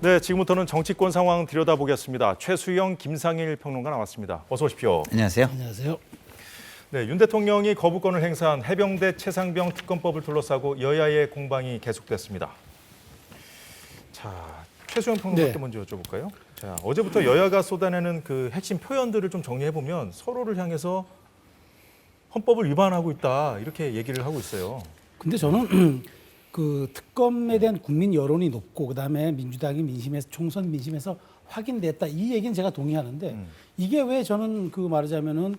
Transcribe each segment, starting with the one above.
네, 지금부터는 정치권 상황 들여다보겠습니다. 최수영, 김상일 평론가 나왔습니다. 어서 오십시오. 안녕하세요. 안녕하세요. 네, 윤 대통령이 거부권을 행사한 해병대 최상병 특검법을 둘러싸고 여야의 공방이 계속됐습니다. 자, 최수영 평론가께 먼저 여쭤볼까요? 자, 어제부터 여야가 쏟아내는 그 핵심 표현들을 좀 정리해보면 서로를 향해서 헌법을 위반하고 있다 이렇게 얘기를 하고 있어요. 근데 저는 그 특검에 대한 국민 여론이 높고 그다음에 민주당이 민심에서 총선 민심에서 확인됐다 이 얘기는 제가 동의하는데 이게 왜 저는 그 말하자면은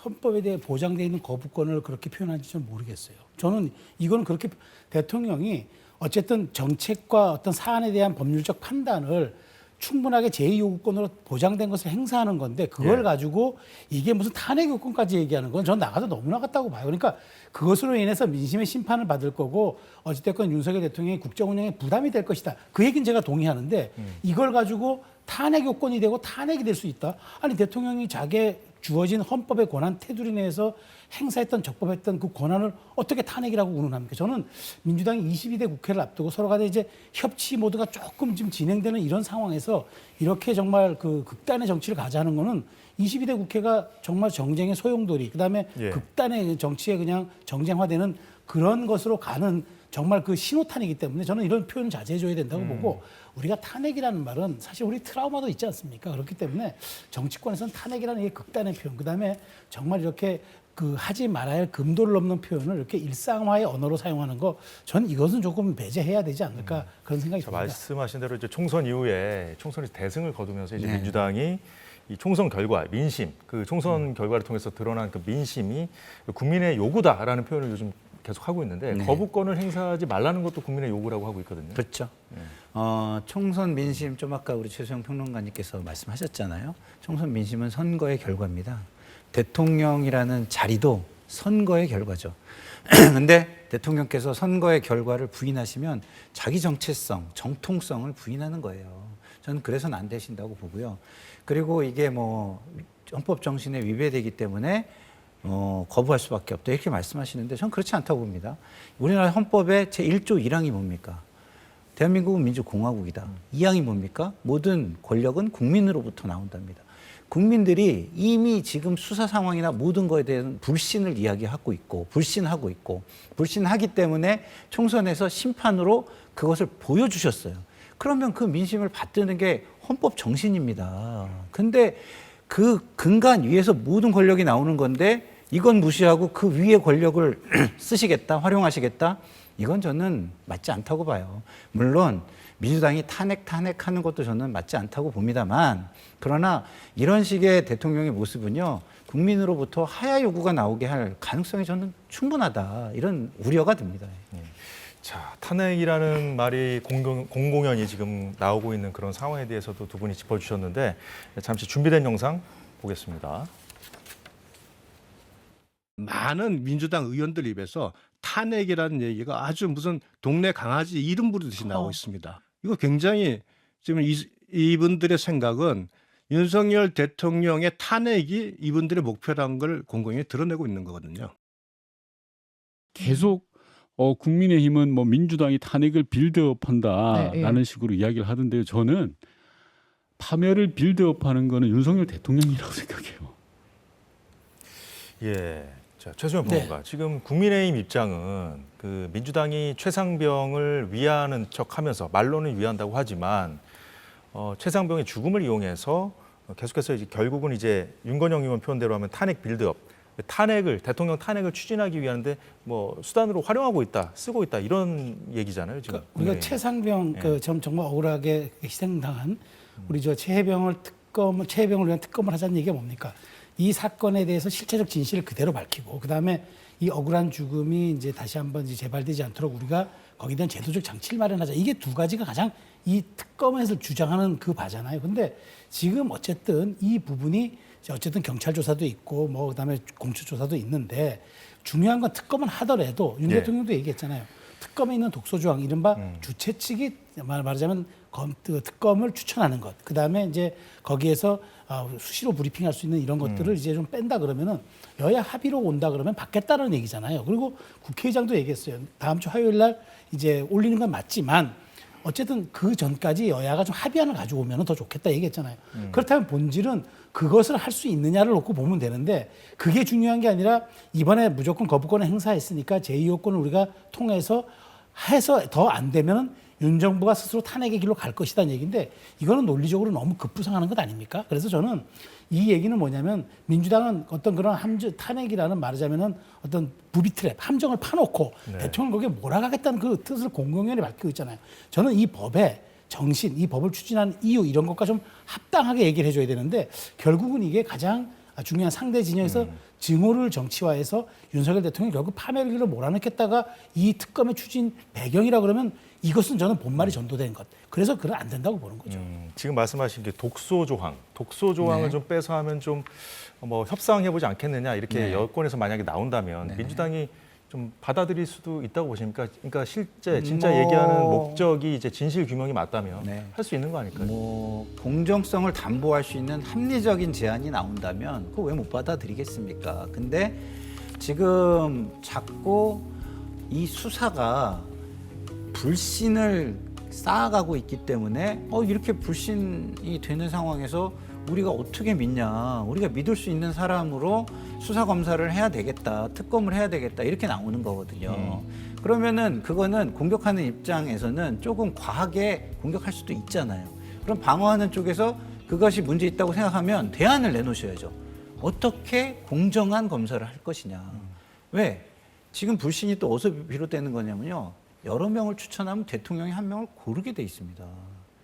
헌법에 대해 보장되어 있는 거부권을 그렇게 표현하는지 좀 모르겠어요. 저는 이건 그렇게 대통령이 어쨌든 정책과 어떤 사안에 대한 법률적 판단을 충분하게 제2요구권으로 보장된 것을 행사하는 건데 그걸 가지고 이게 무슨 탄핵 요건까지 얘기하는 건 전 나가도 너무 나갔다고 봐요. 그러니까 그것으로 인해서 민심의 심판을 받을 거고 어찌됐건 윤석열 대통령의 국정 운영에 부담이 될 것이다. 그 얘기는 제가 동의하는데 이걸 가지고 탄핵 요건이 되고 탄핵이 될 수 있다. 아니 대통령이 자기의 주어진 헌법의 권한 테두리 내에서 행사했던 적법했던 그 권한을 어떻게 탄핵이라고 운운합니까? 저는 민주당이 22대 국회를 앞두고 서로 간에 이제 협치 모드가 조금 지금 진행되는 이런 상황에서 이렇게 정말 그 극단의 정치를 가자는 거는 22대 국회가 정말 정쟁의 소용돌이 그다음에 극단의 정치에 그냥 정쟁화되는 그런 것으로 가는 정말 그 신호탄이기 때문에 저는 이런 표현을 자제해줘야 된다고 보고 우리가 탄핵이라는 말은 사실 우리 트라우마도 있지 않습니까? 그렇기 때문에 정치권에서는 탄핵이라는 게 극단의 표현 그다음에 정말 이렇게 그 하지 말아야 할 금도를 넘는 표현을 이렇게 일상화의 언어로 사용하는 거 전 이것은 조금 배제해야 되지 않을까 그런 생각이 듭니다. 말씀하신 대로 이제 총선 이후에 총선에서 대승을 거두면서 이제 민주당이 이 총선 결과 민심 그 총선 결과를 통해서 드러난 그 민심이 국민의 요구다라는 표현을 요즘 계속 하고 있는데 거부권을 행사하지 말라는 것도 국민의 요구라고 하고 있거든요. 그렇죠. 총선 민심 좀 아까 우리 최수영 평론가님께서 말씀하셨잖아요. 총선 민심은 선거의 결과입니다. 대통령이라는 자리도 선거의 결과죠. 근데 대통령께서 선거의 결과를 부인하시면 자기 정체성, 정통성을 부인하는 거예요. 저는 그래서는 안 되신다고 보고요. 그리고 이게 뭐 헌법 정신에 위배되기 때문에 거부할 수밖에 없다 이렇게 말씀하시는데 저는 그렇지 않다고 봅니다. 우리나라 헌법의 제1조 1항이 뭡니까? 대한민국은 민주공화국이다. 2항이 뭡니까? 모든 권력은 국민으로부터 나온답니다. 국민들이 이미 지금 수사 상황이나 모든 거에 대한 불신을 이야기하고 있고 불신하고 있고 불신하기 때문에 총선에서 심판으로 그것을 보여주셨어요. 그러면 그 민심을 받드는 게 헌법 정신입니다. 근데 그 근간 위에서 모든 권력이 나오는 건데 이건 무시하고 그 위의 권력을 쓰시겠다, 활용하시겠다? 이건 저는 맞지 않다고 봐요. 물론 민주당이 탄핵하는 것도 저는 맞지 않다고 봅니다만 그러나 이런 식의 대통령의 모습은요. 국민으로부터 하야 요구가 나오게 할 가능성이 저는 충분하다. 이런 우려가 듭니다. 자, 탄핵이라는 말이 공공연히 지금 나오고 있는 그런 상황에 대해서도 두 분이 짚어주셨는데 잠시 준비된 영상 보겠습니다. 많은 민주당 의원들 입에서 탄핵이라는 얘기가 아주 무슨 동네 강아지 이름 부르듯이 나오고 있습니다. 이거 굉장히 지금 이분들의 생각은 윤석열 대통령의 탄핵이 이분들의 목표라는 걸 공공연히 드러내고 있는 거거든요. 계속 국민의힘은 뭐 민주당이 탄핵을 빌드업한다라는 식으로 이야기를 하던데요. 저는 파멸을 빌드업하는 거는 윤석열 대통령이라고 생각해요. 예, 자 최수영 평론가. 지금 국민의힘 입장은 그 민주당이 최상병을 위하는 척하면서 말로는 위한다고 하지만 최상병의 죽음을 이용해서 계속해서 이제 결국은 이제 윤건영 의원 표현대로 하면 탄핵 빌드업. 대통령 탄핵을 추진하기 위한데 뭐 수단으로 활용하고 있다, 쓰고 있다 이런 얘기잖아요 지금. 그러니까 우리가 최상병 정말 억울하게 희생당한 우리 저 최해병을 위한 특검을 하자는 얘기가 뭡니까? 이 사건에 대해서 실체적 진실을 그대로 밝히고 그다음에 이 억울한 죽음이 이제 다시 한번 이제 재발되지 않도록 우리가 거기에 대한 제도적 장치를 마련하자. 이게 두 가지가 가장 이 특검에서 주장하는 그 바잖아요. 근데 지금 어쨌든 이 부분이 어쨌든 경찰 조사도 있고 뭐 그다음에 공수 조사도 있는데 중요한 건 특검은 하더라도 윤 대통령도 얘기했잖아요. 특검에 있는 독소조항 이른바 주최 측이 말하자면 특검을 추천하는 것, 그 다음에 이제 거기에서 수시로 브리핑할 수 있는 이런 것들을 이제 좀 뺀다 그러면은 여야 합의로 온다 그러면 받겠다는 얘기잖아요. 그리고 국회의장도 얘기했어요. 다음 주 화요일 날 이제 올리는 건 맞지만 어쨌든 그 전까지 여야가 좀 합의안을 가지고 오면 더 좋겠다 얘기했잖아요. 그렇다면 본질은 그것을 할 수 있느냐를 놓고 보면 되는데 그게 중요한 게 아니라 이번에 무조건 거부권을 행사했으니까 제2호권을 우리가 통해서 해서 더 안 되면 윤 정부가 스스로 탄핵의 길로 갈 것이다는 얘기인데 이거는 논리적으로 너무 급부상하는 것 아닙니까? 그래서 저는 이 얘기는 뭐냐면 민주당은 어떤 그런 탄핵이라는 말하자면은 어떤 부비 트랩, 함정을 파놓고 대통령 거기에 몰아가겠다는 그 뜻을 공공연히 밝히고 있잖아요. 저는 이 법의 정신, 이 법을 추진하는 이유 이런 것과 좀 합당하게 얘기를 해줘야 되는데 결국은 이게 가장 중요한 상대 진영에서 증오를 정치화해서 윤석열 대통령이 결국 파멸의 길로 몰아넣겠다가 이 특검의 추진 배경이라 그러면 이것은 저는 본말이 전도된 것. 그래서 그건 안 된다고 보는 거죠. 지금 말씀하신 게 독소 조항을 네. 좀 빼서 하면 좀 뭐 협상해보지 않겠느냐 이렇게 네. 여권에서 만약에 나온다면 네. 민주당이 좀 받아들일 수도 있다고 보십니까? 그러니까 실제 진짜 얘기하는 목적이 이제 진실 규명이 맞다면 네. 할 수 있는 거 아닐까요? 뭐 공정성을 담보할 수 있는 합리적인 제안이 나온다면 그거 왜 못 받아들이겠습니까? 근데 지금 자꾸 이 수사가 불신을 쌓아가고 있기 때문에 이렇게 불신이 되는 상황에서 우리가 어떻게 믿냐, 우리가 믿을 수 있는 사람으로 수사 검사를 해야 되겠다, 특검을 해야 되겠다 이렇게 나오는 거거든요. 그러면은 그거는 공격하는 입장에서는 조금 과하게 공격할 수도 있잖아요. 그럼 방어하는 쪽에서 그것이 문제 있다고 생각하면 대안을 내놓으셔야죠. 어떻게 공정한 검사를 할 것이냐. 왜? 지금 불신이 또 어디서 비롯되는 거냐면요. 여러 명을 추천하면 대통령이 한 명을 고르게 돼 있습니다.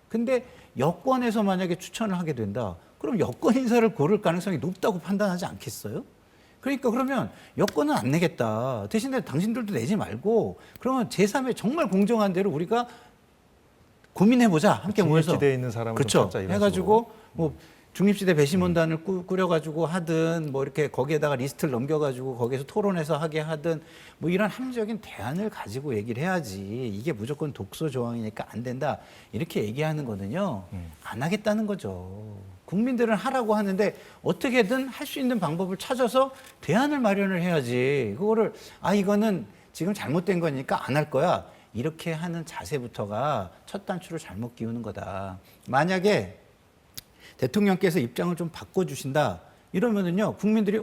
근데 여권에서 만약에 추천을 하게 된다. 그럼 여권 인사를 고를 가능성이 높다고 판단하지 않겠어요? 그러니까 그러면 여권은 안 내겠다. 대신에 당신들도 내지 말고 그러면 제3의 정말 공정한 대로 우리가 고민해보자. 함께 모여서. 중립지대에 있는 사람을 그렇죠. 좀 찾자 이런 해가지고 뭐 중립지대 배심원단을 꾸려가지고 하든 뭐 이렇게 거기에다가 리스트를 넘겨가지고 거기에서 토론해서 하게 하든 뭐 이런 합리적인 대안을 가지고 얘기를 해야지. 이게 무조건 독소 조항이니까 안 된다. 이렇게 얘기하는 거는요. 안 하겠다는 거죠. 국민들은 하라고 하는데 어떻게든 할 수 있는 방법을 찾아서 대안을 마련을 해야지. 그거를 이거는 지금 잘못된 거니까 안 할 거야. 이렇게 하는 자세부터가 첫 단추를 잘못 끼우는 거다. 만약에 대통령께서 입장을 좀 바꿔주신다. 이러면은요, 국민들이,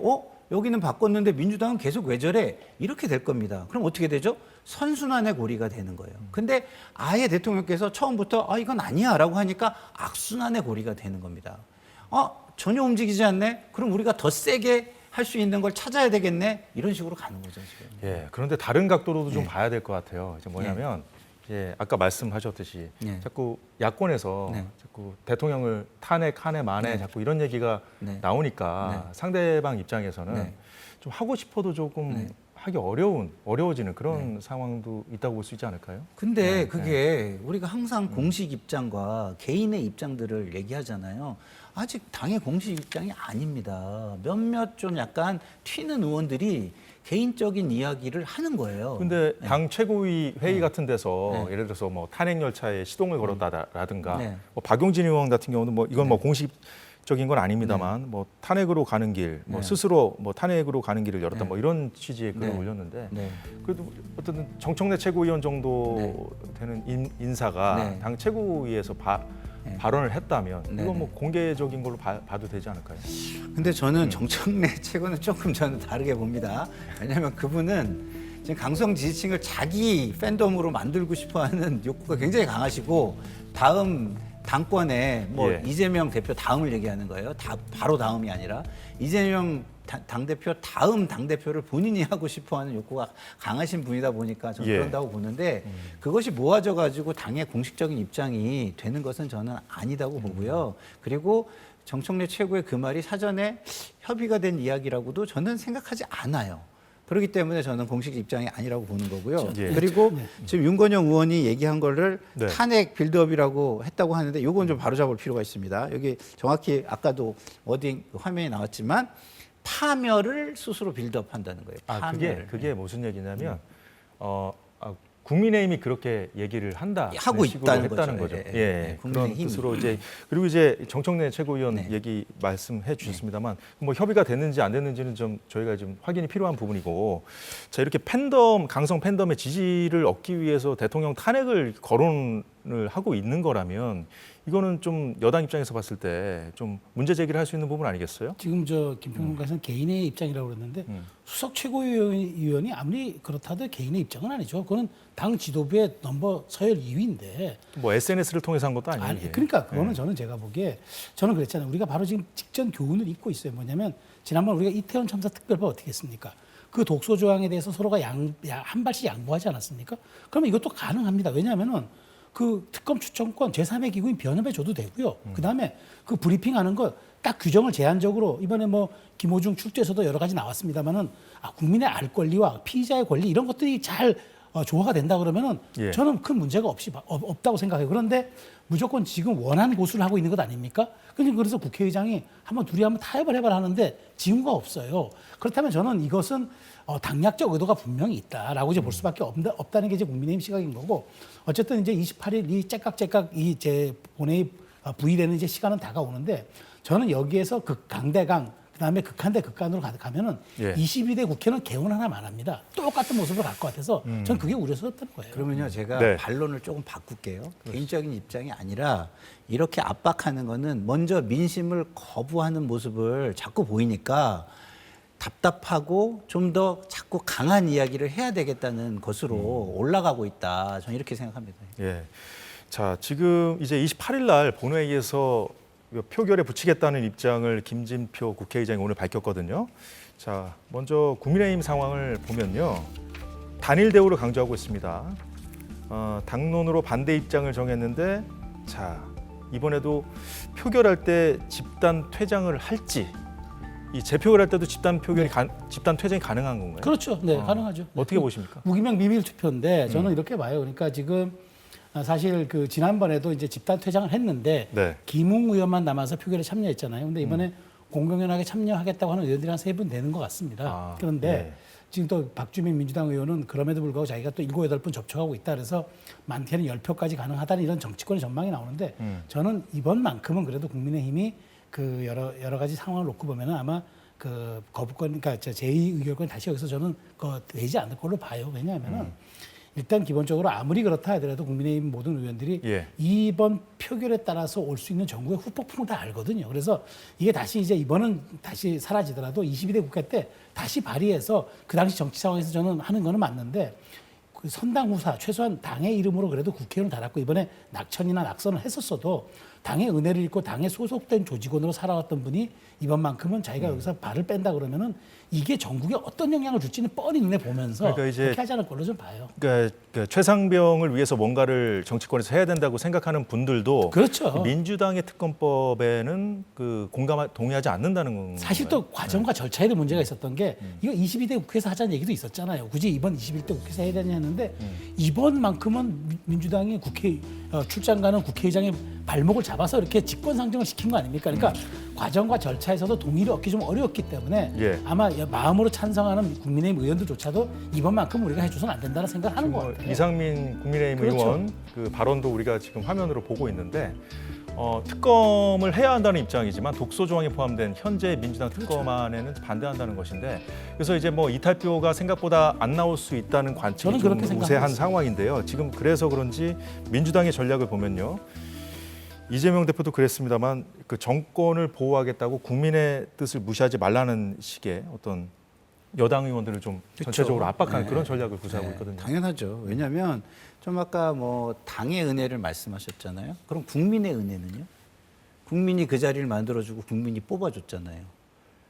여기는 바꿨는데 민주당은 계속 왜 저래? 이렇게 될 겁니다. 그럼 어떻게 되죠? 선순환의 고리가 되는 거예요. 근데 아예 대통령께서 처음부터, 이건 아니야. 라고 하니까 악순환의 고리가 되는 겁니다. 전혀 움직이지 않네? 그럼 우리가 더 세게 할 수 있는 걸 찾아야 되겠네? 이런 식으로 가는 거죠, 지금. 예, 그런데 다른 각도로도 좀 네. 봐야 될 것 같아요. 이제 뭐냐면 아까 말씀하셨듯이 네. 자꾸 야권에서 네. 자꾸 대통령을 탄핵하네 마네 네. 자꾸 이런 얘기가 네. 나오니까 네. 상대방 입장에서는 네. 좀 하고 싶어도 조금 네. 하기 어려워지는 그런 상황도 있다고 볼 수 있지 않을까요? 근데 그게 우리가 항상 공식 입장과 개인의 입장들을 얘기하잖아요. 아직 당의 공식 입장이 아닙니다. 몇몇 좀 약간 튀는 의원들이 개인적인 이야기를 하는 거예요. 근데 당 최고위 회의 같은 데서 네. 예를 들어서 뭐 탄핵 열차에 시동을 걸었다라든가 네. 뭐 박용진 의원 같은 경우는 뭐 이건 뭐 공식적인 건 아닙니다만 뭐 탄핵으로 가는 길, 뭐 네. 스스로 뭐 탄핵으로 가는 길을 열었다 네. 뭐 이런 취지의 글을 네. 올렸는데 네. 그래도 어떤 정청래 최고위원 정도 네. 되는 인사가 네. 당 최고위에서 네. 발언을 했다면 네. 이건 뭐 공개적인 걸로 봐도 되지 않을까요? 근데 저는 정청래 최고는 조금 저는 다르게 봅니다. 왜냐하면 그분은 지금 강성 지지층을 자기 팬덤으로 만들고 싶어하는 욕구가 굉장히 강하시고 다음 당권에 뭐 예. 이재명 대표 다음을 얘기하는 거예요. 바로 다음이 아니라 이재명 당대표 다음 당대표를 본인이 하고 싶어하는 욕구가 강하신 분이다 보니까 저는 예. 그런다고 보는데 그것이 모아져 가지고 당의 공식적인 입장이 되는 것은 저는 아니다고 보고요. 그리고 정청래 최고의 그 말이 사전에 협의가 된 이야기라고도 저는 생각하지 않아요. 그렇기 때문에 저는 공식 입장이 아니라고 보는 거고요. 예. 그리고 지금 윤건영 의원이 얘기한 거를 네. 탄핵 빌드업이라고 했다고 하는데 이건 좀 바로잡을 필요가 있습니다. 여기 정확히 아까도 워딩 화면에 나왔지만 파멸을 스스로 빌드업한다는 거예요. 파멸을. 그게 무슨 얘기냐면 국민의힘이 그렇게 얘기를 한다 하고 식으로 있다는 했다는 거죠. 거죠. 예, 예. 그런 국민의힘이. 뜻으로 이제 그리고 이제 정청래 최고위원 네. 얘기 말씀해 주셨습니다만 뭐 협의가 됐는지 안 됐는지는 좀 저희가 좀 확인이 필요한 부분이고 자 이렇게 강성 팬덤의 지지를 얻기 위해서 대통령 탄핵을 거론을 하고 있는 거라면 이거는 좀 여당 입장에서 봤을 때 좀 문제 제기를 할 수 있는 부분 아니겠어요? 지금 저 김평론가에서는 개인의 입장이라고 그랬는데 수석 최고위원이 아무리 그렇다도 개인의 입장은 아니죠. 그거는 당 지도부의 넘버 서열 2위인데. 뭐 SNS를 통해서 한 것도 아니에요. 아니, 이게. 그러니까 그거는 저는 제가 보기에 저는 그랬잖아요. 우리가 바로 지금 직전 교훈을 잊고 있어요. 뭐냐면 지난번 우리가 이태원 참사 특별법 어떻게 했습니까? 그 독소 조항에 대해서 서로가 한 발씩 양보하지 않았습니까? 그러면 이것도 가능합니다. 왜냐하면은 그 특검 추천권 제3의 기구인 변협에 줘도 되고요. 그다음에 그 브리핑하는 거 딱 규정을 제한적으로 이번에 뭐 김호중 출두에서도 여러 가지 나왔습니다만은 국민의 알 권리와 피의자의 권리 이런 것들이 잘 조화가 된다 그러면은 예. 저는 큰 문제가 없다고 생각해요. 그런데 무조건 지금 원한 고수를 하고 있는 것 아닙니까? 그래서 국회의장이 둘이 한번 타협을 해봐라 하는데 징후가 없어요. 그렇다면 저는 이것은 당략적 의도가 분명히 있다라고 이제 볼 수밖에 없다는 게 이제 국민의힘 시각인 거고 어쨌든 이제 28일 이 째깍째깍 이 제 본회의 부의되는 이제 시간은 다가오는데 저는 여기에서 극강대강 그다음에 극한 대 극한으로 가면은 예. 22대 국회는 개헌 하나만 합니다. 똑같은 모습을 갈 것 같아서 저는 그게 우려스럽다는 거예요. 그러면요, 제가 네. 반론을 조금 바꿀게요. 개인적인 입장이 아니라 이렇게 압박하는 거는 먼저 민심을 거부하는 모습을 자꾸 보이니까 답답하고 좀 더 자꾸 강한 이야기를 해야 되겠다는 것으로 올라가고 있다. 저는 이렇게 생각합니다. 예. 자, 지금 이제 28일 날 본회의에서 표결에 붙이겠다는 입장을 김진표 국회의장이 오늘 밝혔거든요. 자, 먼저 국민의힘 상황을 보면요. 단일 대우를 강조하고 있습니다. 당론으로 반대 입장을 정했는데 자, 이번에도 표결할 때 집단 퇴장을 할지 이 재표결 할 때도 집단 퇴장이 가능한 건가요? 그렇죠. 네, 가능하죠. 어떻게 보십니까? 무기명 비밀 투표인데 저는 이렇게 봐요. 그러니까 지금 사실 그 지난번에도 이제 집단 퇴장을 했는데 네. 김웅 의원만 남아서 표결에 참여했잖아요. 근데 이번에 공공연하게 참여하겠다고 하는 의원들이 한 3분 되는 것 같습니다. 그런데 네. 지금 또 박주민 민주당 의원은 그럼에도 불구하고 자기가 또 7, 8분 접촉하고 있다 그래서 많게는 10표까지 가능하다는 이런 정치권의 전망이 나오는데 저는 이번만큼은 그래도 국민의힘이 그 여러 가지 상황을 놓고 보면은 아마 그 거부권, 그러니까 제2 의결권 다시 여기서 저는 되지 않을 걸로 봐요. 왜냐하면은 일단 기본적으로 아무리 그렇다 하더라도 국민의힘 모든 의원들이 예. 이번 표결에 따라서 올 수 있는 전국의 후폭풍을 다 알거든요. 그래서 이게 다시 이제 이번은 다시 사라지더라도 22대 국회 때 다시 발의해서 그 당시 정치 상황에서 저는 하는 거는 맞는데 그 선당 후사 최소한 당의 이름으로 그래도 국회의원을 달았고 이번에 낙천이나 낙선을 했었어도 당의 은혜를 잊고 당에 소속된 조직원으로 살아왔던 분이 이번만큼은 자기가 여기서 발을 뺀다 그러면은 이게 전국에 어떤 영향을 줄지는 뻔히 눈에 보면서 그러니까 이제 그렇게 하지 않을 걸로 좀 봐요. 그러니까 최상병을 위해서 뭔가를 정치권에서 해야 된다고 생각하는 분들도 그렇죠. 민주당의 특검법에는 동의하지 않는다는 건가요? 사실 또 과정과 절차에도 문제가 있었던 게 이거 22대 국회에서 하자는 얘기도 있었잖아요. 굳이 이번 21대 국회에서 해야 되냐 했는데 이번만큼은 민주당이 국회 출장 가는 국회의장의 발목을 잡아서 이렇게 직권상정을 시킨 거 아닙니까? 그러니까 과정과 절차에서도 동의를 얻기 좀 어려웠기 때문에 예. 아마 마음으로 찬성하는 국민의힘 의원들조차도 이번만큼 우리가 해줘서는 안 된다는 생각을 하는 것 같아요. 이상민 국민의힘 그렇죠. 의원 그 발언도 우리가 지금 화면으로 보고 있는데 특검을 해야 한다는 입장이지만 독소 조항이 포함된 현재 민주당 특검안에는 반대한다는 것인데 그래서 이제 뭐 이탈표가 생각보다 안 나올 수 있다는 관측이 저는 좀 그렇게 우세한 생각합니다. 상황인데요. 지금 그래서 그런지 민주당의 전략을 보면요. 이재명 대표도 그랬습니다만 그 정권을 보호하겠다고 국민의 뜻을 무시하지 말라는 식의 어떤 여당 의원들을 좀 그렇죠. 전체적으로 압박하는 네. 그런 전략을 구사하고 네, 있거든요. 당연하죠. 왜냐하면 좀 아까 뭐 당의 은혜를 말씀하셨잖아요. 그럼 국민의 은혜는요? 국민이 그 자리를 만들어주고 국민이 뽑아줬잖아요.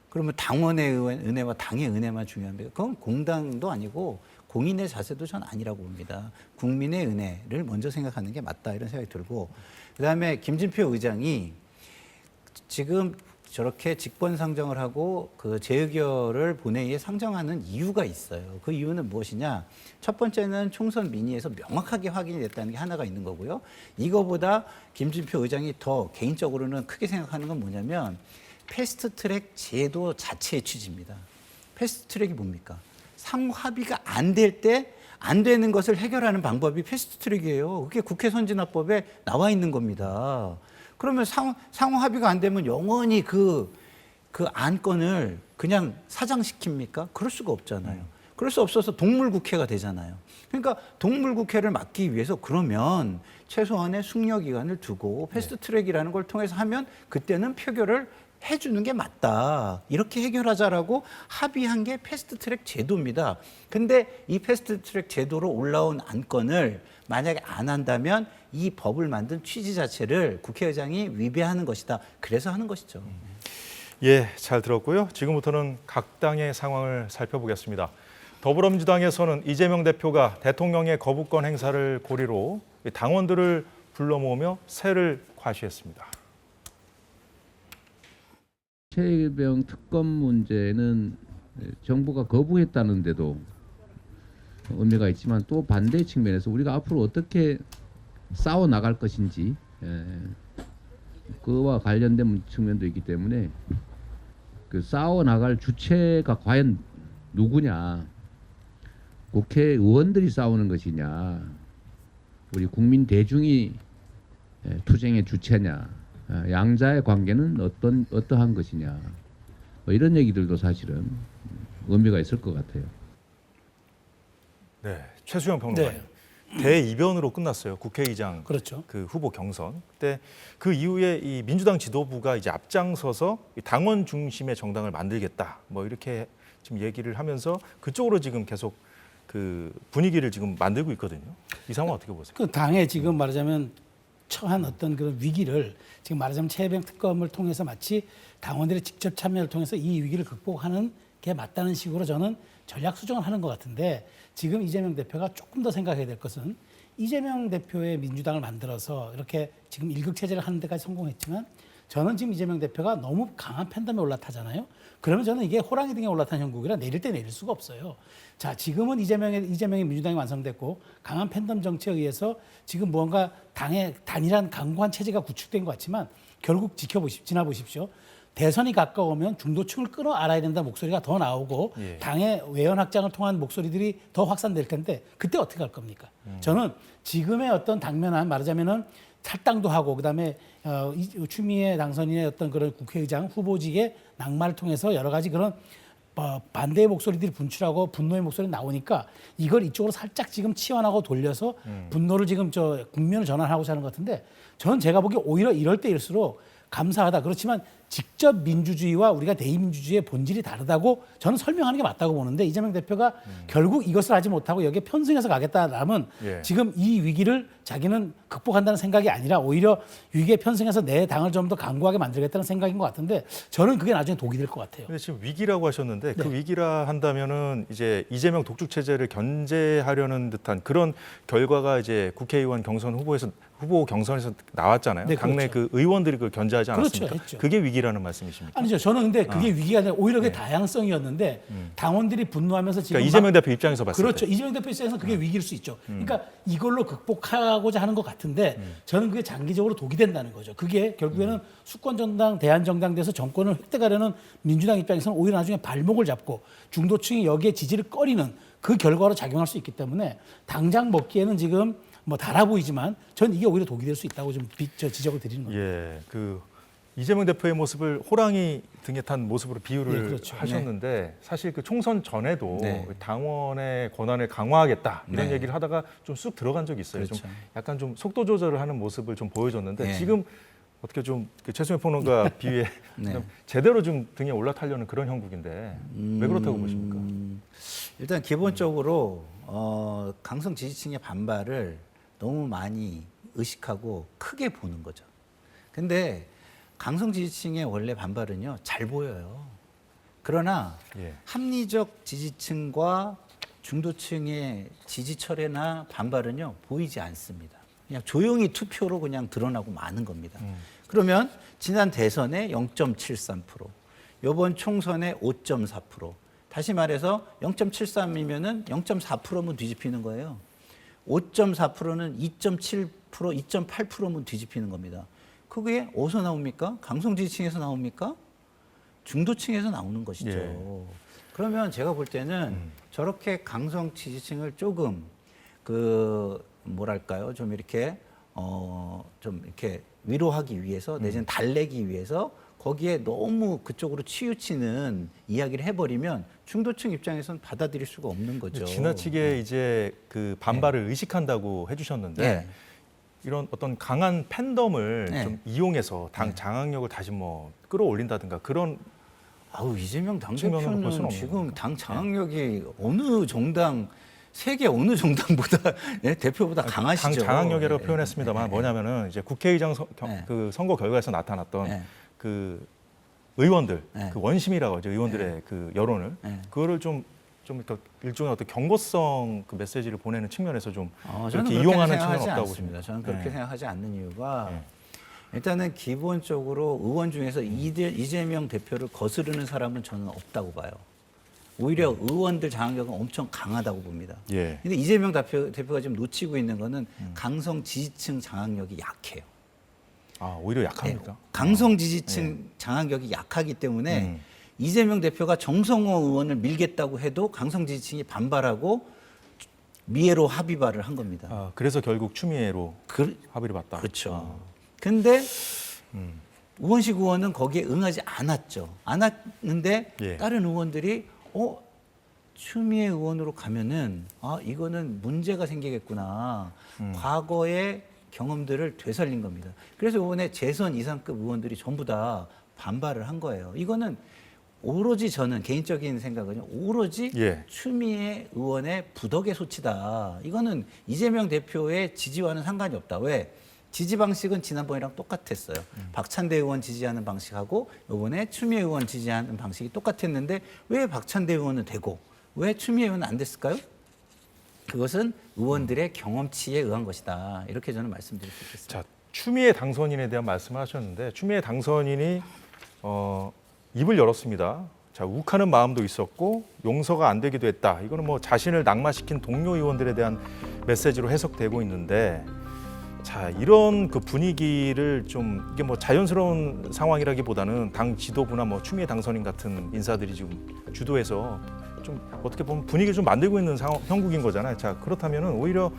그러면 당원의 은혜와 당의 은혜만 중요합니다. 그건 공당도 아니고 공인의 자세도 전 아니라고 봅니다. 국민의 은혜를 먼저 생각하는 게 맞다 이런 생각이 들고 그다음에 김진표 의장이 지금 저렇게 직권상정을 하고 그 재의결을 본회의에 상정하는 이유가 있어요. 그 이유는 무엇이냐? 첫 번째는 총선 민의에서 명확하게 확인이 됐다는 게 하나가 있는 거고요. 이거보다 김진표 의장이 더 개인적으로는 크게 생각하는 건 뭐냐면 패스트트랙 제도 자체의 취지입니다. 패스트트랙이 뭡니까? 상호 합의가 안 될 때 안 되는 것을 해결하는 방법이 패스트트랙이에요. 그게 국회 선진화법에 나와 있는 겁니다. 그러면 상호 합의가 안 되면 영원히 그 안건을 그냥 사장시킵니까? 그럴 수가 없잖아요. 그럴 수 없어서 동물국회가 되잖아요. 그러니까 동물국회를 막기 위해서 그러면 최소한의 숙려 기간을 두고 패스트트랙이라는 걸 통해서 하면 그때는 표결을 해주는 게 맞다. 이렇게 해결하자라고 합의한 게 패스트트랙 제도입니다. 근데 이 패스트트랙 제도로 올라온 안건을 만약에 안 한다면 이 법을 만든 취지 자체를 국회의장이 위배하는 것이다. 그래서 하는 것이죠. 예, 잘 들었고요. 지금부터는 각 당의 상황을 살펴보겠습니다. 더불어민주당에서는 이재명 대표가 대통령의 거부권 행사를 고리로 당원들을 불러 모으며 세를 과시했습니다. 최혜병 특검 문제는 정부가 거부했다는데도 의미가 있지만 또 반대 측면에서 우리가 앞으로 어떻게 싸워 나갈 것인지 그와 관련된 측면도 있기 때문에 그 싸워 나갈 주체가 과연 누구냐, 국회의원들이 싸우는 것이냐, 우리 국민 대중이 투쟁의 주체냐, 양자의 관계는 어떠한 것이냐, 뭐 이런 얘기들도 사실은 의미가 있을 것 같아요. 네, 최수영 평론가님. 대이변으로 끝났어요. 국회의장 그렇죠. 그 후보 경선. 그때 그 이후에 이 민주당 지도부가 이제 앞장서서 당원 중심의 정당을 만들겠다. 뭐 이렇게 지금 얘기를 하면서 그쪽으로 지금 계속 그 분위기를 지금 만들고 있거든요. 이 상황 어떻게 보세요? 그 당에 지금 말하자면 처한 어떤 그런 위기를 지금 말하자면 최혜병 특검을 통해서 마치 당원들의 직접 참여를 통해서 이 위기를 극복하는 게 맞다는 식으로 저는 전략 수정을 하는 것 같은데, 지금 이재명 대표가 조금 더 생각해야 될 것은 이재명 대표의 민주당을 만들어서 이렇게 지금 일극체제를 하는 데까지 성공했지만 저는 지금 이재명 대표가 너무 강한 팬덤에 올라타잖아요. 그러면 저는 이게 호랑이 등에 올라탄 형국이라 내릴 때 내릴 수가 없어요. 자, 지금은 이재명의 민주당이 완성됐고 강한 팬덤 정치에 의해서 지금 무언가 당의 단일한 강고한 체제가 구축된 것 같지만 결국 지나보십시오. 대선이 가까우면 중도층을 끌어 알아야 된다 목소리가 더 나오고 당의 외연 확장을 통한 목소리들이 더 확산될 텐데 그때 어떻게 할 겁니까? 저는 지금의 어떤 당면한 말하자면은 탈당도 하고 그다음에 추미애 당선인의 어떤 그런 국회의장 후보직의 낙마를 통해서 여러 가지 그런 반대의 목소리들이 분출하고 분노의 목소리 나오니까 이걸 이쪽으로 살짝 지금 치환하고 돌려서 분노를 지금 국면을 전환하고자 하는 것 같은데, 저는 제가 보기에 오히려 이럴 때일수록 감사하다. 그렇지만 직접 민주주의와 우리가 대의민주주의의 본질이 다르다고 저는 설명하는 게 맞다고 보는데, 이재명 대표가 결국 이것을 하지 못하고 여기에 편승해서 가겠다라면 지금 이 위기를 자기는 극복한다는 생각이 아니라 오히려 위기에 편승해서 내 당을 좀 더 강고하게 만들겠다는 생각인 것 같은데, 저는 그게 나중에 독이 될 것 같아요. 근데 지금 위기라고 하셨는데 그 위기라 한다면은 이제 이재명 독주 체제를 견제하려는 듯한 그런 결과가 이제 국회의원 경선 후보 경선에서 나왔잖아요. 네, 당내 그렇죠. 그 의원들이 그걸 견제하지 않았습니까? 그렇죠, 했죠. 그게 위기라는 말씀이십니까? 아니죠. 저는 근데 그게 위기가 아니라 오히려 그게 다양성이었는데 당원들이 분노하면서 지금 그러니까 이재명 대표 입장에서 봤을 그렇죠. 때. 이재명 대표 입장에서는 그게 위기일 수 있죠. 그러니까 이걸로 극복하고자 하는 것 같은데 저는 그게 장기적으로 독이 된다는 거죠. 그게 결국에는 수권 정당, 대한정당 돼서 정권을 획득하려는 민주당 입장에서는 오히려 나중에 발목을 잡고 중도층이 여기에 지지를 꺼리는 그 결과로 작용할 수 있기 때문에 당장 먹기에는 지금 뭐 달아 보이지만 전 이게 오히려 독이 될 수 있다고 좀 지적을 드리는 거예요. 예, 그 이재명 대표의 모습을 호랑이 등에 탄 모습으로 비유를 그렇죠. 하셨는데 사실 그 총선 전에도 당원의 권한을 강화하겠다 이런 얘기를 하다가 좀 쑥 들어간 적이 있어요. 그렇죠. 좀 약간 좀 속도 조절을 하는 모습을 좀 보여줬는데 지금 어떻게 좀 최수영 평론가 비유에 제대로 좀 등에 올라타려는 그런 형국인데 왜 그렇다고 보십니까? 일단 기본적으로 강성 지지층의 반발을 너무 많이 의식하고 크게 보는 거죠. 근데 강성 지지층의 원래 반발은요, 잘 보여요. 그러나 합리적 지지층과 중도층의 지지 철회나 반발은요, 보이지 않습니다. 그냥 조용히 투표로 그냥 드러나고 마는 겁니다. 그러면 지난 대선에 0.73%, 이번 총선에 5.4%, 다시 말해서 0.73이면은 0.4%면 뒤집히는 거예요. 5.4%는 2.7%, 2.8%면 뒤집히는 겁니다. 그게 어디서 나옵니까? 강성 지지층에서 나옵니까? 중도층에서 나오는 것이죠. 그러면 제가 볼 때는 저렇게 강성 지지층을 조금 그 뭐랄까요? 좀 이렇게 좀 이렇게 위로하기 위해서 내지는 달래기 위해서 거기에 너무 그쪽으로 치우치는 이야기를 해버리면 중도층 입장에서는 받아들일 수가 없는 거죠. 지나치게 이제 그 반발을 의식한다고 해주셨는데 네. 이런 어떤 강한 팬덤을 네. 좀 이용해서 당 장악력을 다시 뭐 끌어올린다든가 그런 아우 이재명 측면으로 볼 수는 당대표는 없는 지금 당 장악력이 어느 정당 세계 어느 정당보다 네, 대표보다 강하시죠. 당 장악력이라고 네, 표현했습니다만 네, 뭐냐면은 이제 국회의장 네. 그 선거 결과에서 나타났던 네. 그 의원들 네. 그 원심이라고 하죠. 의원들의 그 여론을 네. 그거를 좀 이렇게 일종의 어떤 경고성 그 메시지를 보내는 측면에서 좀 저는 이렇게 그렇게 이용하는 생각하지 측면은 없다고 않습니다. 보십니다. 저는 그렇게 네. 생각하지 않는 이유가 네. 일단은 기본적으로 의원 중에서 이재명 대표를 거스르는 사람은 저는 없다고 봐요. 오히려 의원들 장악력은 엄청 강하다고 봅니다. 예. 근데 이재명 대표가 지금 놓치고 있는 거는 강성 지지층 장악력이 약해요. 아 오히려 약합니까? 네. 강성 지지층 장악력이 약하기 때문에 음. 이재명 대표가 정성호 의원을 밀겠다고 해도 강성 지지층이 반발하고 미애로 합의발을 한 겁니다. 아, 그래서 결국 추미애로 합의를 봤다. 그렇죠. 근데 우원식 의원은 거기에 응하지 않았죠. 않았는데 예. 다른 의원들이 추미애 의원으로 가면은 이거는 문제가 생기겠구나. 과거의 경험들을 되살린 겁니다. 그래서 이번에 재선 이상급 의원들이 전부 다 반발을 한 거예요. 이거는 오로지 저는 개인적인 생각은요. 오로지 예. 추미애 의원의 부덕의 소치다. 이거는 이재명 대표의 지지와는 상관이 없다. 왜? 지지 방식은 지난번이랑 똑같았어요. 박찬대 의원 지지하는 방식하고 이번에 추미애 의원 지지하는 방식이 똑같았는데 왜 박찬대 의원은 되고 왜 추미애 의원은 안 됐을까요? 그것은 의원들의 경험치에 의한 것이다. 이렇게 저는 말씀드릴 수 있겠습니다. 자, 추미애 당선인에 대한 말씀을 하셨는데 추미애 당선인이 입을 열었습니다. 자, 욱하는 마음도 있었고 용서가 안 되기도 했다. 이거는 뭐 자신을 낙마시킨 동료 의원들에 대한 메시지로 해석되고 있는데 자, 이런 그 분위기를 좀 이게 뭐 자연스러운 상황이라기보다는 당 지도부나 뭐 추미애 당선인 같은 인사들이 지금 주도해서 좀 어떻게 보면 분위기를 좀 만들고 있는 형국인 거잖아요. 자, 그렇다면은 오히려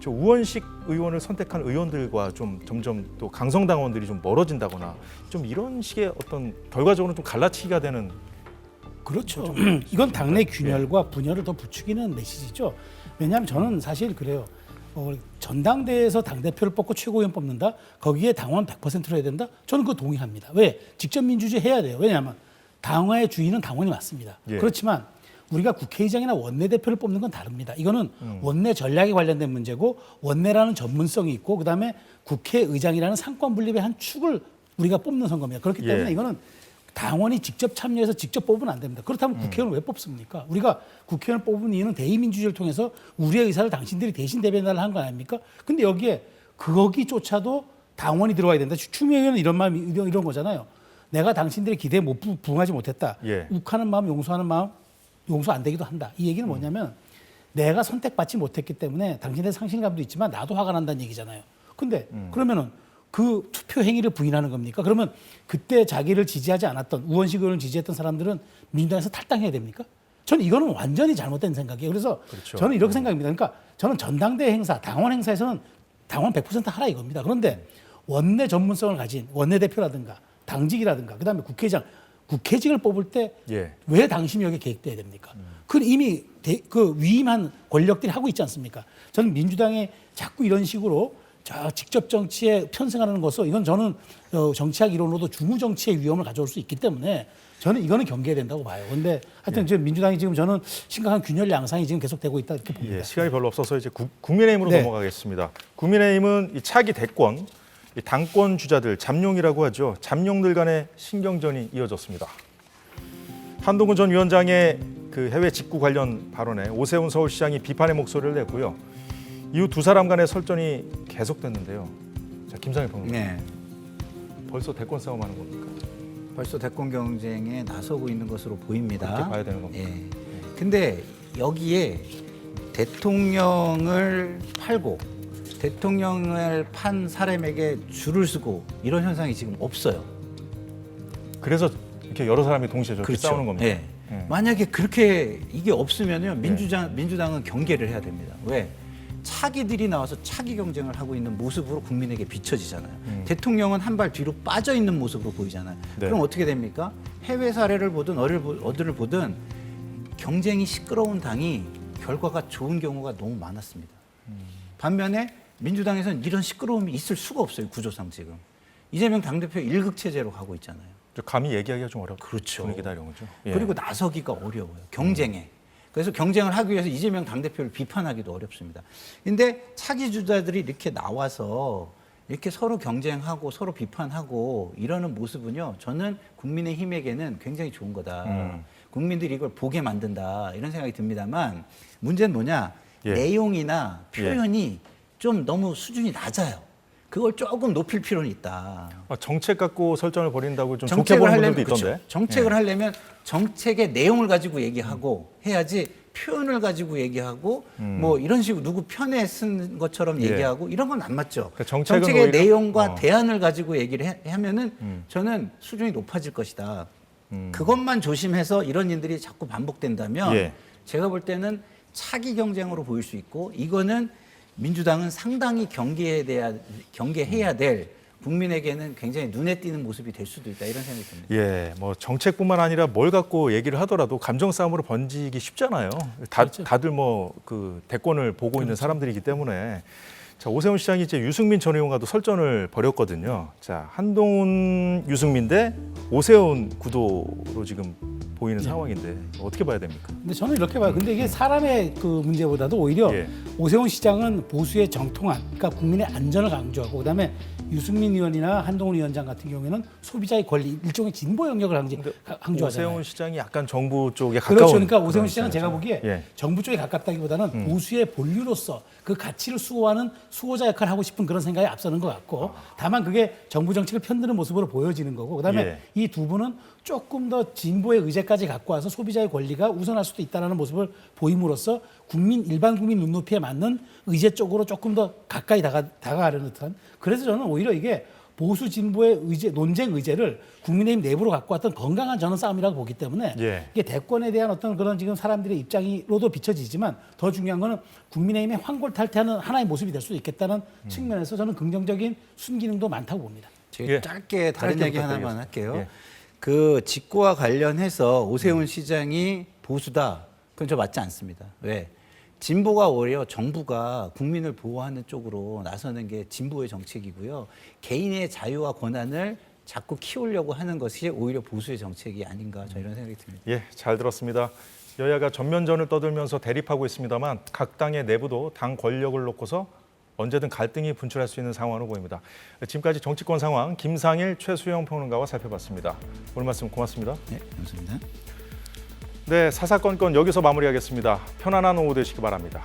저 우원식 의원을 선택한 의원들과 좀 점점 또 강성당원들이 좀 멀어진다거나 좀 이런 식의 어떤 결과적으로 좀 갈라치기가 되는 그렇죠. 이건 당내 균열과 분열을 더 부추기는 메시지죠. 왜냐하면 저는 사실 그래요. 전당대회에서 당대표를 뽑고 최고위원 뽑는다? 거기에 당원 100%로 해야 된다? 저는 그거 동의합니다. 왜? 직접 민주주의 해야 돼요. 왜냐하면 당화의 주인은 당원이 맞습니다. 예. 그렇지만 우리가 국회의장이나 원내대표를 뽑는 건 다릅니다. 이거는 원내 전략에 관련된 문제고 원내라는 전문성이 있고 그다음에 국회의장이라는 상권 분립의 한 축을 우리가 뽑는 선거입니다. 그렇기 때문에 예. 이거는 당원이 직접 참여해서 직접 뽑으면 안 됩니다. 그렇다면 국회의원을 왜 뽑습니까? 우리가 국회의원을 뽑은 이유는 대의민주주의를 통해서 우리의 의사를 당신들이 대신 대변을 한 거 아닙니까? 근데 여기에 거기조차도 당원이 들어와야 된다. 추미애 의원은 이런 마음이 이런 거잖아요. 내가 당신들의 기대에 못 부응하지 못했다. 예. 욱하는 마음, 용서하는 마음, 용서 안 되기도 한다. 이 얘기는 뭐냐면 내가 선택받지 못했기 때문에 당신의 상실감도 있지만 나도 화가 난다는 얘기잖아요. 근데 그러면은 그 투표 행위를 부인하는 겁니까? 그러면 그때 자기를 지지하지 않았던 우원식 의원을 지지했던 사람들은 민주당에서 탈당해야 됩니까? 저는 이거는 완전히 잘못된 생각이에요. 그래서 그렇죠. 저는 이렇게 생각합니다. 그러니까 저는 전당대회 행사, 당원 행사에서는 당원 100% 하라 이겁니다. 그런데 원내 전문성을 가진 원내대표라든가 당직이라든가 그다음에 국회의장, 국회직을 뽑을 때 왜 예. 당신이 여기에 개입돼야 됩니까? 그 이미 그 위임한 권력들이 하고 있지 않습니까? 저는 민주당에 자꾸 이런 식으로 직접 정치에 편승하는 것은 이건 저는 정치학 이론으로도 중후 정치의 위험을 가져올 수 있기 때문에 저는 이거는 경계해야 된다고 봐요. 그런데 하여튼 지금 민주당이 지금 저는 심각한 균열 양상이 지금 계속되고 있다 이렇게 봅니다. 예, 시간이 별로 없어서 이제 국민의힘으로 네. 넘어가겠습니다. 국민의힘은 이 차기 대권, 이 당권 주자들 잠룡이라고 하죠. 잠룡들 간의 신경전이 이어졌습니다. 한동훈 전 위원장의 그 해외 직구 관련 발언에 오세훈 서울시장이 비판의 목소리를 냈고요. 이후 두 사람 간의 설전이 계속됐는데요. 자, 김상일 평론가. 네. 벌써 대권 싸움하는 겁니까? 벌써 대권 경쟁에 나서고 있는 것으로 보입니다. 그렇게 봐야 되는 겁니다. 예. 근데 여기에 대통령을 팔고 대통령을 판 사람에게 줄을 서고 이런 현상이 지금 없어요. 그래서 이렇게 여러 사람이 동시에 저렇게 싸우는 겁니다. 예. 예. 만약에 그렇게 이게 없으면요 민주당은 경계를 해야 됩니다. 왜? 차기들이 나와서 차기 경쟁을 하고 있는 모습으로 국민에게 비춰지잖아요. 대통령은 한 발 뒤로 빠져 있는 모습으로 보이잖아요. 네. 그럼 어떻게 됩니까? 해외 사례를 보든 어디를 보든 경쟁이 시끄러운 당이 결과가 좋은 경우가 너무 많았습니다. 반면에 민주당에서는 이런 시끄러움이 있을 수가 없어요. 구조상 지금. 이재명 당대표 일극 체제로 가고 있잖아요. 감히 얘기하기가 좀 어렵죠. 그렇죠. 분위기다 이런 거죠. 예. 그리고 나서기가 어려워요. 경쟁에. 그래서 경쟁을 하기 위해서 이재명 당대표를 비판하기도 어렵습니다. 근데 차기 주자들이 이렇게 나와서 이렇게 서로 경쟁하고 서로 비판하고 이러는 모습은요. 저는 국민의힘에게는 굉장히 좋은 거다. 국민들이 이걸 보게 만든다. 이런 생각이 듭니다만 문제는 뭐냐. 예. 내용이나 표현이 좀 너무 수준이 낮아요. 그걸 조금 높일 필요는 있다. 정책 갖고 설전을 벌인다고 좀 좋게 정책을 보는 하려면 분들도 있던데. 그렇죠. 정책을 하려면 정책의 내용을 가지고 얘기하고 해야지 표현을 가지고 얘기하고 뭐 이런 식으로 누구 편에 쓴 것처럼 예. 얘기하고 이런 건 안 맞죠. 그러니까 정책은 정책의 오히려- 내용과 대안을 가지고 얘기를 하면은 저는 수준이 높아질 것이다. 그것만 조심해서 이런 일들이 자꾸 반복된다면 예. 제가 볼 때는 차기 경쟁으로 보일 수 있고 이거는 민주당은 상당히 경계해야 될 국민에게는 굉장히 눈에 띄는 모습이 될 수도 있다 이런 생각이 듭니다. 예, 뭐 정책뿐만 아니라 뭘 갖고 얘기를 하더라도 감정 싸움으로 번지기 쉽잖아요. 다들 뭐 그 대권을 보고 있는 사람들이기 때문에. 자, 오세훈 시장이 이제 유승민 전 의원과도 설전을 벌였거든요. 자, 한동훈, 유승민 대 오세훈 구도로 지금 보이는 상황인데 어떻게 봐야 됩니까? 근데 저는 이렇게 봐요. 근데 이게 사람의 그 문제보다도 오히려 예. 오세훈 시장은 보수의 정통한, 그러니까 국민의 안전을 강조하고, 그다음에 유승민 의원이나 한동훈 위원장 같은 경우에는 소비자의 권리, 일종의 진보 영역을 강조하잖아요. 오세훈 시장이 약간 정부 쪽에 가까운. 그렇죠. 그러니까 그런 오세훈 시장은 제가 입장이죠. 보기에 예. 정부 쪽에 가깝다기보다는 보수의 본류로서 그 가치를 수호하는 수호자 역할을 하고 싶은 그런 생각이 앞서는 것 같고, 다만 그게 정부 정책을 편드는 모습으로 보여지는 거고, 그다음에 예. 이 두 분은 조금 더 진보의 의제까지 갖고 와서 소비자의 권리가 우선할 수도 있다는 모습을 보임으로써 일반 국민 눈높이에 맞는 의제 쪽으로 조금 더 가까이 다가가려는 듯한, 그래서 저는 오히려 이게 보수 진보의 의제, 논쟁 의제를 국민의힘 내부로 갖고 왔던 건강한 저는 싸움이라고 보기 때문에 예. 이게 대권에 대한 어떤 그런 지금 사람들의 입장으로도 비춰지지만 더 중요한 거는 국민의힘의 환골탈퇴하는 하나의 모습이 될 수도 있겠다는 측면에서 저는 긍정적인 순기능도 많다고 봅니다. 제가 예. 짧게 다른 짧게 얘기 하나만 부탁드리겠습니다. 할게요. 예. 그 직구와 관련해서 오세훈 시장이 보수다. 그건 저 맞지 않습니다. 왜? 진보가 오히려 정부가 국민을 보호하는 쪽으로 나서는 게 진보의 정책이고요. 개인의 자유와 권한을 자꾸 키우려고 하는 것이 오히려 보수의 정책이 아닌가, 저 이런 생각이 듭니다. 예, 잘 들었습니다. 여야가 전면전을 떠들면서 대립하고 있습니다만 각 당의 내부도 당 권력을 놓고서 언제든 갈등이 분출할 수 있는 상황으로 보입니다. 지금까지 정치권 상황 김상일, 최수영 평론가와 살펴봤습니다. 오늘 말씀 고맙습니다. 네, 감사합니다. 네, 사사건건 여기서 마무리하겠습니다. 편안한 오후 되시기 바랍니다.